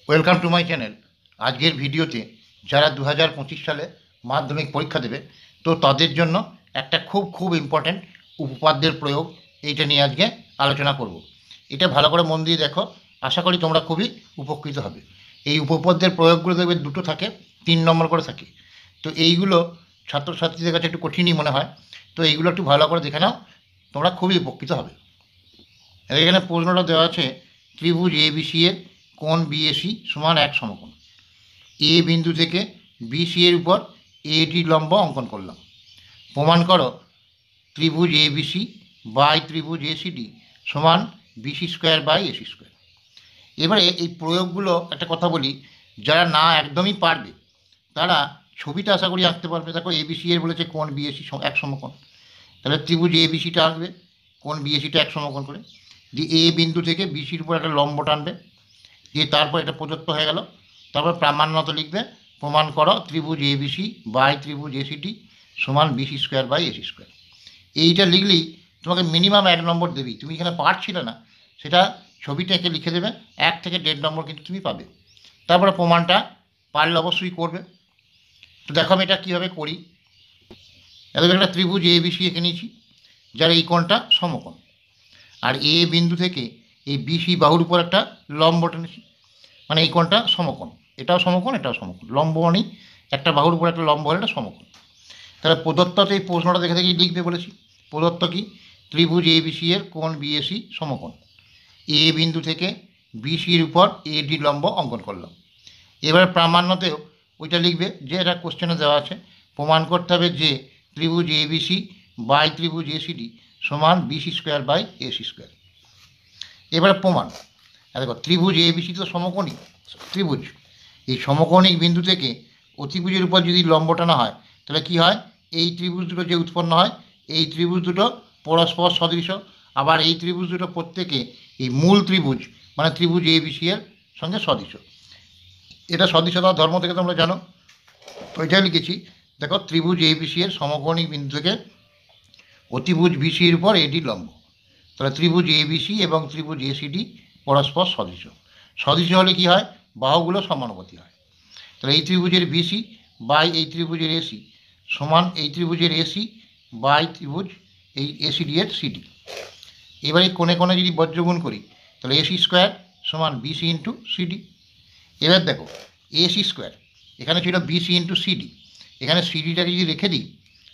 Welcome to my channel. আজকের ভিডিওতে যারা 2025 সালে মাধ্যমিক পরীক্ষা দেবে তো তাদের জন্য একটা খুব ইম্পর্ট্যান্ট উপপাদ্যের প্রয়োগ এইটা নিয়ে আজকে আলোচনা করব। এটা ভালো করে মন দিয়ে দেখো, আশা করি তোমরা খুবই উপকৃত হবে। এই উপপাদ্যের প্রয়োগগুলো দেখবে দুটো থাকে, 3 নম্বর করে থাকে। তো এইগুলো ছাত্রছাত্রীদের কাছে একটু কঠিনই মনে হয়, তো এইগুলো একটু ভালো করে দেখে নাও, তোমরা খুবই উপকৃত হবে। এখানে প্রশ্নটা দেওয়া আছে, ত্রিভুজ এবিসি এর কোণ বিএসি সমান এক সমকোণ। এ বিন্দু থেকে বিসি এর উপর এডি লম্ব অঙ্কন করলাম। প্রমাণ করো ত্রিভুজ এবিসি বাই ত্রিভুজ এসিডি সমান BC square by AC square. এবারে এই প্রয়োগগুলো একটা কথা বলি, যারা না একদমই পারবে তারা ছবিটা আশা করি আঁকতে পারবে। দেখো এবিসি এর বলেছে কোণ বিএসি এক সমকোণ, তাহলে ত্রিভুজ এবিসিটা আঁকবে, কোণ বিএসিটা এক সমকোণ করে দিয়ে এ বিন্দু থেকে বিসির উপর একটা লম্ব টানবে, দিয়ে তারপর এটা প্রদত্ত হয়ে গেল। তারপর প্রামাণ্যত লিখবে, প্রমাণ করো ত্রিভুজ এবিসি বাই ত্রিভুজ এসিডি সমান BC square by AC square. এইটা লিখলেই তোমাকে মিনিমাম 1 নম্বর দেবেই। তুমি এখানে পারছিলে না, সেটা ছবিটা এঁকে লিখে দেবে, 1 থেকে 1.5 নম্বর কিন্তু তুমি পাবে। তারপরে প্রমাণটা পারলে অবশ্যই করবে। তো দেখো আমি এটা কীভাবে করি। একটা ত্রিভুজ এবিসি এঁকে নিয়েছি, যার এই কোণটা সমকোণ, আর এ বিন্দু থেকে এই বিসি বাহুর উপর একটা লম্ব টেনেছি, মানে এই কোণটা সমকোণ, এটাও সমকোণ এটাও সমকোণ। লম্ব মানে একটা বাহুর উপর একটা লম্ব হলে এটা সমকোণ। তাহলে প্রদত্ততে এই প্রশ্নটা দেখে দেখেই লিখবে বলেছি। প্রদত্ত কি? ত্রিভুজ এবিসি এর কোণ বিএসি সমকোণ। এ বিন্দু থেকে বিসির উপর এডি লম্ব অঙ্কন করলাম। এবার প্রামাণ্যতেও ওইটা লিখবে, যে এটা কোশ্চেনে দেওয়া আছে, প্রমাণ করতে হবে যে ত্রিভুজ এবিসি বাই ত্রিভুজ এসিডি সমান BC square by AC square. এবারে প্রমাণ, দেখো ত্রিভুজ এবিসি তো সমকোণী ত্রিভুজ, এই সমকোণিক বিন্দু থেকে অতিভুজের উপর যদি লম্ব টানা হয় তাহলে কী হয়, এই ত্রিভুজ দুটো যে উৎপন্ন হয় এই ত্রিভুজ দুটো পরস্পর সদৃশ। আবার এই ত্রিভুজ দুটো প্রত্যেকে এই মূল ত্রিভুজ মানে ত্রিভুজ এবিসি এর সঙ্গে সদৃশ। এটা সদৃশতার ধর্ম থেকে তোমরা জানো, ওইটাই লিখেছি। দেখো ত্রিভুজ এবিসি এর সমকোণিক বিন্দু থেকে অতিভুজ বিসির উপর এডি লম্ব, তাহলে ত্রিভুজ এবিসি এবং ত্রিভুজ এসিডি পরস্পর সদৃশ। সদৃশ হলে কি হয়, বাহুগুলো সমানুপাতি হয়। তাহলে এই ত্রিভুজের বিসি বাই এই ত্রিভুজের এসি সমান এই ত্রিভুজের এসি বাই ত্রিভুজ এই এসিডি এর সিডি। এবারে কোণে কোণে যদি বজ্রগুণ করি তাহলে এসি স্কোয়ার সমান বিসি ইন্টু সিডি। এবার দেখো এসি স্কোয়ার এখানে ছিল বিসি ইন্টু সিডি, এখানে সিডিটাকে যদি রেখে দিই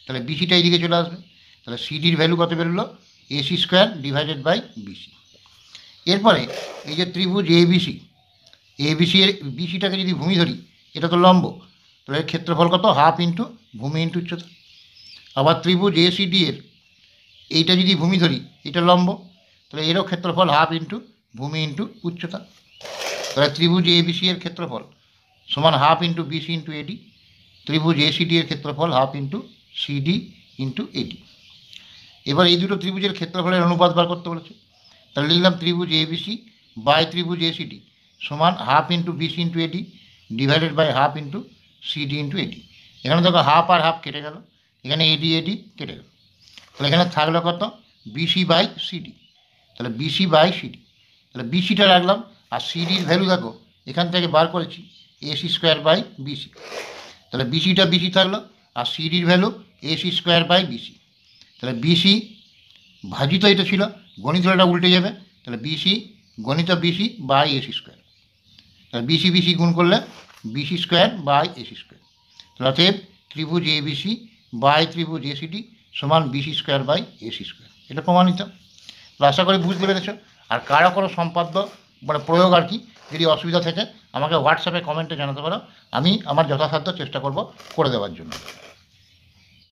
তাহলে বিসিটা এইদিকে চলে আসবে। তাহলে সিডির ভ্যালু কত বেরোলো, AC square divided by BC. এরপরে এই যে ত্রিভুজ এবিসি, এবিসি এর বিসিটাকে যদি ভূমি ধরি, এটা তো লম্ব, তাহলে এর ক্ষেত্রফল কত, হাফ ইন্টু ভূমি ইন্টু উচ্চতা। আবার ত্রিভুজ এসিডি এর এইটা যদি ভূমি ধরি, এটা লম্ব, তাহলে এরও ক্ষেত্রফল হাফ ইন্টু ভূমি ইন্টু উচ্চতা। তাহলে ত্রিভুজ এবিসি এর ক্ষেত্রফল সমান half into BC into AD. ত্রিভুজ এসিডি এর ক্ষেত্রফল half into CD into AD. এবার এই দুটো ত্রিভুজের ক্ষেত্রফলের অনুপাত বার করতে বলেছে, তাহলে লিখলাম ত্রিভুজ এবিসি বাই ত্রিভুজ এসিডি সমান half into BC into AD divided by half into CD into AD. এখানে দেখো হাফ আর হাফ কেটে গেল, এখানে এডি এডি কেটে গেল, তাহলে এখানে থাকলো কত, বিসি বাই সিডি। তাহলে বিসি বাই সিডি, তাহলে বিসিটা রাখলাম, আর সিডির ভ্যালু দেখো এখান থেকে বার করেছি এসি স্কোয়ার বাই বিসি। তাহলে বিসিটা বিসি থাকলো, আর সিডির value AC square by BC. তাহলে বিসি ভাজিত এটা ছিল, গণিত এটা উল্টে যাবে, তাহলে বিসি গণিত বিসি বাই এসি স্কোয়ার। তাহলে বিসি বিসি গুণ করলে BC square by AC square. তাহলে অতএব ত্রিভুজ এবিসি বাই ত্রিভুজ এসিডি সমান BC square by AC square. এটা প্রমাণিত। তো আশা করি বুঝতে পেরেছ। আর কারো কোনো সম্পাদ্য মানে প্রয়োগ আর কি যদি অসুবিধা থাকে আমাকে হোয়াটসঅ্যাপে কমেন্টে জানাতে পারো, আমি আমার যথাসাধ্য চেষ্টা করব করে দেওয়ার জন্য।